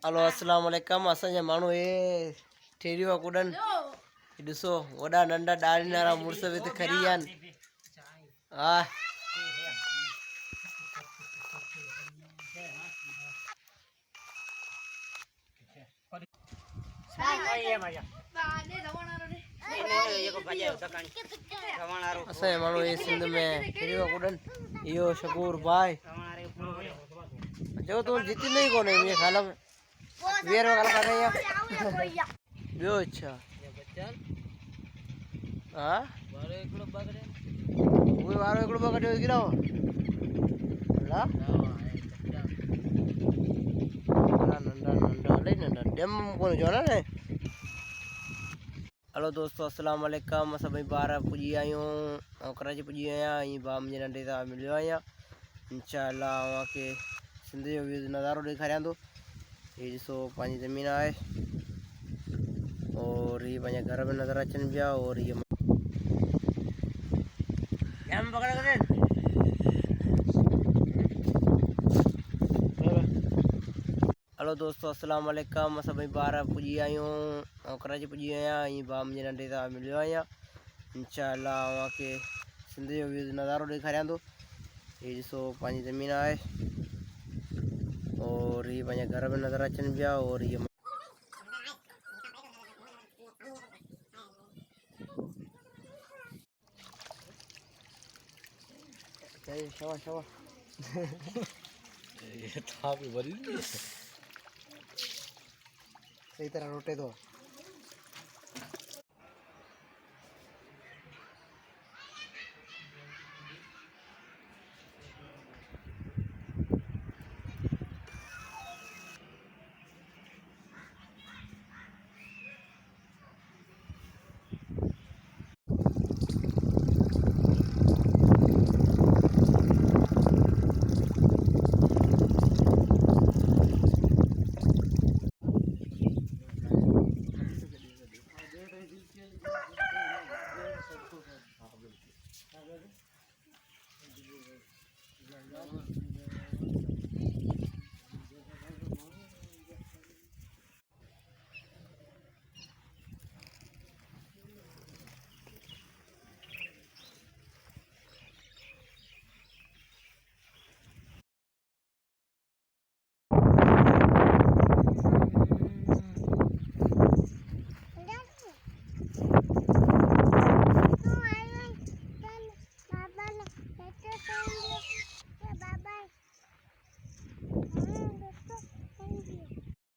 Hello अस्सलाम वालेकुम असांजा माण्हू हे ठेरियो कुॾनि ॾिसो वॾा नंढा ॾाढ़ी वारा मुड़ुस बि हिते खरी विया आहिनि। हा असांजा माण्हू हे सिंध में ठेरियो कुॾनि इहो शकूर भाई जो तूं जीती नहीं कोने मुझे खाला वीर वाला कर रही है यो अच्छा हां वारो एकड़ो बगड़े वो वारो एकड़ो बगड़े गिराओ ला नंदा नंदा ले नंदा डेम कोन जोना ने। हेलो दोस्तों अस्सलाम वालेकुम असां भाई बाहर पुजी आयूं ऐं कराची पुजी आहियां ऐं भाउ मुंहिंजे नंढे सां मिलियो आहियां इंशाअल्लाह तव्हांखे सिंध जो व्यू नज़ारो ॾेखारियां थो। ये ॾिसो पंहिंजी ज़मीन आहे और ये पंहिंजा घर में नज़र अचनि पिया और ये हेलो दोस्तों अस्सलाम वालेकुम असां भाई बाहर पुजी आयूं ऐं कराची पुजी आहियां ऐं भाउ मुंहिंजे नंढे सां मिलियो आहियां इंशाअल्लाह तव्हांखे सिंध जो व्यू नज़ारो ॾेखारियां थो। ये ॾिसो पंहिंजी ज़मीन आहे और ये पंहिंजा घर में नज़र अचनि पिया और ये शवा शवा ये था भी बड़ी सही तरह रोटे दो।